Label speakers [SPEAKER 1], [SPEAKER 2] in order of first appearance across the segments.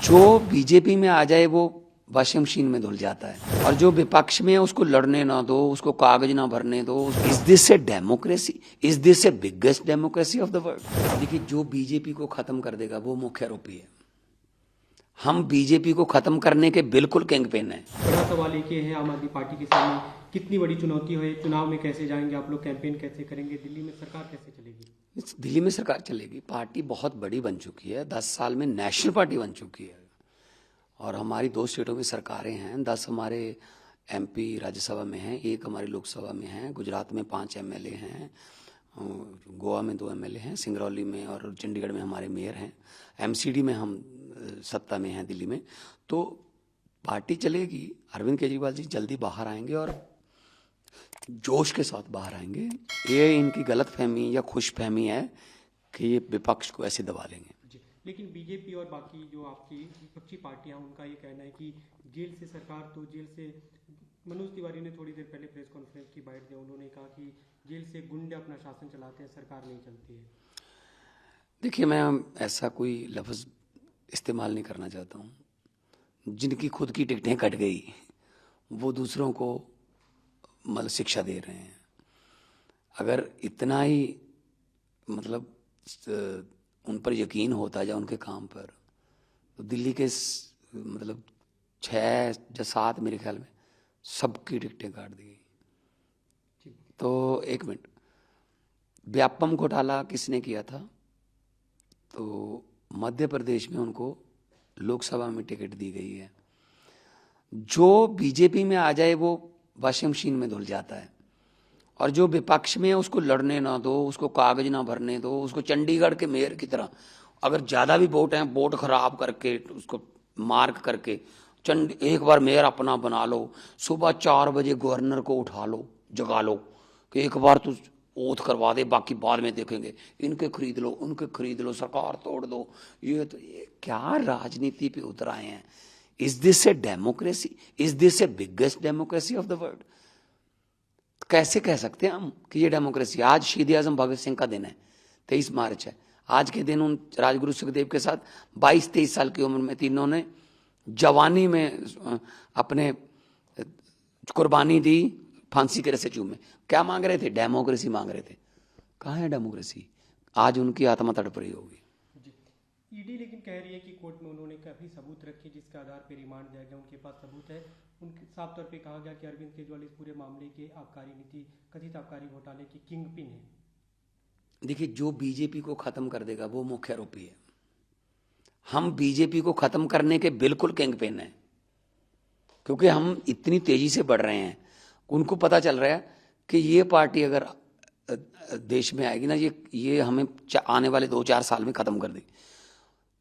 [SPEAKER 1] जो बीजेपी में आ जाए वो वॉशिंग मशीन में धुल जाता है, और जो विपक्ष में है उसको लड़ने ना दो, उसको कागज ना भरने दो। Is this a democracy? Is this A biggest democracy of the world? देखिए, जो बीजेपी को खत्म कर देगा वो मुख्य आरोपी है। हम बीजेपी को खत्म करने के बिल्कुल किंग पिन है।
[SPEAKER 2] बड़ा सवाल एक ये है, आम आदमी पार्टी के सामने कितनी बड़ी चुनौती है, चुनाव में कैसे जाएंगे आप लोग, कैंपेन कैसे करेंगे, दिल्ली में सरकार कैसे चलेगी?
[SPEAKER 1] दिल्ली में सरकार चलेगी, पार्टी बहुत बड़ी बन चुकी है, 10 साल में नेशनल पार्टी बन चुकी है, और हमारी 2 स्टेटों में सरकारें हैं, 10 हमारे एमपी राज्यसभा में हैं, 1 हमारी लोकसभा में है, गुजरात में 5 एमएलए हैं, गोवा में 2 एमएलए हैं, सिंगरौली में और चंडीगढ़ में हमारे मेयर हैं, एमसीडी में हम सत्ता में हैं दिल्ली में। तो पार्टी चलेगी। अरविंद केजरीवाल जी जल्दी बाहर आएंगे और जोश के साथ बाहर आएंगे। ये इनकी गलतफहमी या खुशफहमी है कि ये विपक्ष को ऐसे दबा लेंगे।
[SPEAKER 2] लेकिन बीजेपी और बाकी जो आपकी विपक्षी पार्टियां, उनका ये कहना है कि जेल से सरकार, तो जेल से मनोज तिवारी ने थोड़ी देर पहले प्रेस कॉन्फ्रेंस की बाइट दी, उन्होंने कहा कि जेल से गुंडे अपना शासन चलाते हैं, सरकार नहीं चलती है।
[SPEAKER 1] देखिए, मैं ऐसा कोई लफ्ज़ इस्तेमाल नहीं करना चाहता हूँ। जिनकी खुद की टिकटें कट गई वो दूसरों को मतलब शिक्षा दे रहे हैं। अगर इतना ही मतलब उन पर यकीन होता या उनके काम पर, तो दिल्ली के मतलब 6 या 7 मेरे ख्याल में सबकी टिकटें काट दी गई। तो 1 मिनट, व्यापम घोटाला किसने किया था? तो मध्य प्रदेश में उनको लोकसभा में टिकट दी गई है। जो बीजेपी में आ जाए वो वॉशिंग मशीन में धुल जाता है, और जो विपक्ष में है उसको लड़ने ना दो, उसको कागज ना भरने दो, उसको चंडीगढ़ के मेयर की तरह अगर ज़्यादा भी वोट हैं, वोट खराब करके उसको मार्क करके एक बार मेयर अपना बना लो। सुबह 4 बजे गवर्नर को उठा लो, जगा लो कि एक बार तो ओथ करवा दे, बाकी बाद में देखेंगे, इनके खरीद लो, उनके खरीद लो, सरकार तोड़ दो। ये क्या राजनीति पे उतर आए हैं? Is this a democracy? Is this A biggest democracy of the world? कैसे कह सकते हैं हम कि ये डेमोक्रेसी? आज शहीद आजम भगत सिंह का दिन है, 23 मार्च है। आज के दिन उन राजगुरु सुखदेव के साथ 22-23 साल की उम्र में तीनों ने जवानी में अपने कुर्बानी दी, फांसी के रस्से चूमे। क्या मांग रहे थे? डेमोक्रेसी मांग रहे थे। कहाँ है डेमोक्रेसी? आज उनकी आत्मा तड़प रही होगी।
[SPEAKER 2] ईडी लेकिन कह रही है कि कोर्ट में उन्होंने काफी सबूत रखे जिसके आधार पर रिमांड दिया गया, उनके पास सबूत है। उनके साफ तौर पे कहा गया कि अरविंद केजरीवाल इस पूरे मामले के आबकारी नीति, कथित आबकारी घोटाले की किंग पिन है।
[SPEAKER 1] देखिए, जो बीजेपी को खत्म कर देगा वो मुख्य आरोपी है। हम बीजेपी को खत्म करने के बिल्कुल किंग पिन है, क्योंकि हम इतनी तेजी से बढ़ रहे हैं। उनको पता चल रहा है कि ये पार्टी अगर देश में आएगी ना, ये हमें आने वाले 2-4 साल में खत्म कर देगी।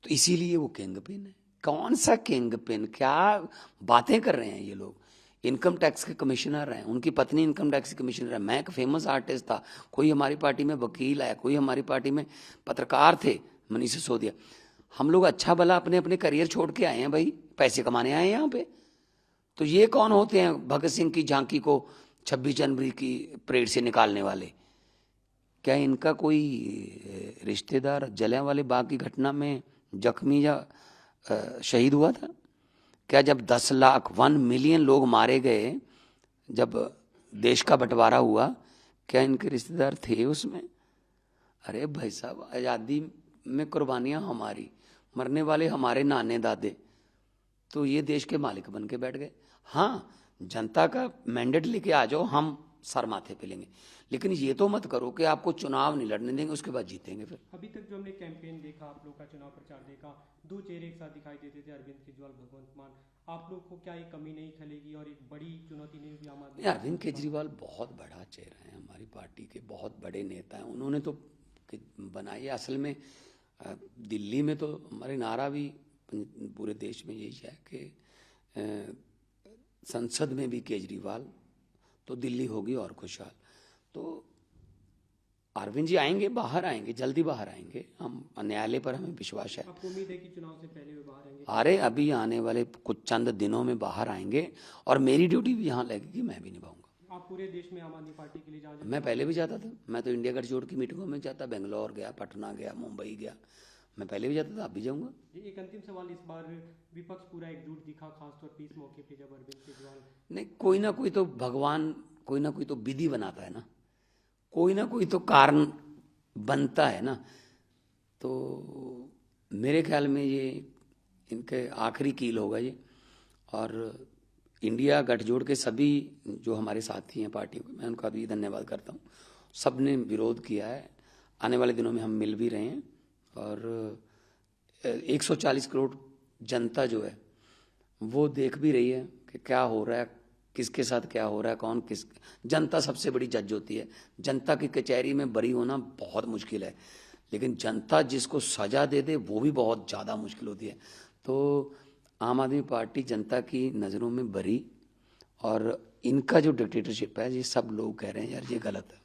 [SPEAKER 1] तो इसीलिए वो किंग पिन है। कौन सा किंग पिन? क्या बातें कर रहे हैं ये लोग? इनकम टैक्स के कमिश्नर हैं, उनकी पत्नी इनकम टैक्स की कमिश्नर है। मैं एक फेमस आर्टिस्ट था, कोई हमारी पार्टी में वकील है, कोई हमारी पार्टी में पत्रकार थे, मनीष सिसोदिया। हम लोग अच्छा भला अपने अपने करियर छोड़ के आए हैं भाई, पैसे कमाने आए हैं यहाँ पे। तो ये कौन होते हैं भगत सिंह की झांकी को 26 जनवरी की परेड से निकालने वाले? क्या इनका कोई रिश्तेदार जलियांवाले बाग की घटना में जख्मी या शहीद हुआ था? क्या जब 10 लाख 1 मिलियन लोग मारे गए, जब देश का बंटवारा हुआ, क्या इनके रिश्तेदार थे उसमें? अरे भाई साहब, आज़ादी में कुर्बानियां हमारी, मरने वाले हमारे नाने दादे, तो ये देश के मालिक बन के बैठ गए। हाँ, जनता का मैंडेट लेके आ जाओ, हम सर माथे पे लेंगे, लेकिन ये तो मत करो कि आपको चुनाव नहीं लड़ने देंगे, उसके बाद जीतेंगे। फिर
[SPEAKER 2] अभी तक जो हमने कैंपेन देखा, आप लोग का चुनाव प्रचार देखा, 2 चेहरे एक साथ दिखाई देते थे, अरविंद केजरीवाल, भगवंत मान। आप लोग को क्या ये कमी नहीं खलेगी और एक बड़ी चुनौती नहीं होगी आम आदमी?
[SPEAKER 1] अरविंद केजरीवाल बहुत बड़ा चेहरा है, हमारी पार्टी के बहुत बड़े नेता हैं। उन्होंने तो बनाई है। असल में दिल्ली में तो हमारे नारा भी पूरे देश में यही है कि संसद में भी केजरीवाल, तो दिल्ली होगी और खुशहाल। तो अरविंद जी आएंगे, बाहर आएंगे, जल्दी बाहर आएंगे। हम न्यायालय पर हमें विश्वास है।
[SPEAKER 2] आपको उम्मीद है कि चुनाव से पहले वे बाहर आएंगे?
[SPEAKER 1] अरे अभी आने वाले कुछ चंद दिनों में बाहर आएंगे, और मेरी ड्यूटी भी यहाँ लगेगी, मैं भी निभाऊंगा।
[SPEAKER 2] आप पूरे देश में आम आदमी पार्टी के लिए
[SPEAKER 1] मैं पहले भी जाता था। मैं तो इंडिया गठजोड़ की मीटिंगों में जाता, बेंगलोर गया, पटना गया, मुंबई गया। मैं पहले भी जाता था, अब भी जाऊंगा।
[SPEAKER 2] जी, एक अंतिम सवाल, इस बार विपक्ष पूरा एकजुट दिखा, खासतौर पे इस मौके पे जब अरविंद केजरीवाल।
[SPEAKER 1] नहीं, कोई ना कोई तो भगवान, कोई ना कोई तो विधि बनाता है ना, कोई ना कोई तो कारण बनता है ना। तो मेरे ख्याल में ये इनके आखिरी कील होगा ये। और इंडिया गठजोड़ के सभी जो हमारे साथी हैं पार्टी को, मैं उनका भी धन्यवाद करता हूँ। सब ने विरोध किया है, आने वाले दिनों में हम मिल भी रहे हैं। और 140 करोड़ जनता जो है वो देख भी रही है कि क्या हो रहा है, किसके साथ क्या हो रहा है, कौन किस। जनता सबसे बड़ी जज होती है। जनता की कचहरी में बरी होना बहुत मुश्किल है, लेकिन जनता जिसको सजा दे दे वो भी बहुत ज़्यादा मुश्किल होती है। तो आम आदमी पार्टी जनता की नज़रों में बरी, और इनका जो डिक्टेटरशिप है, ये सब लोग कह रहे हैं यार ये गलत है।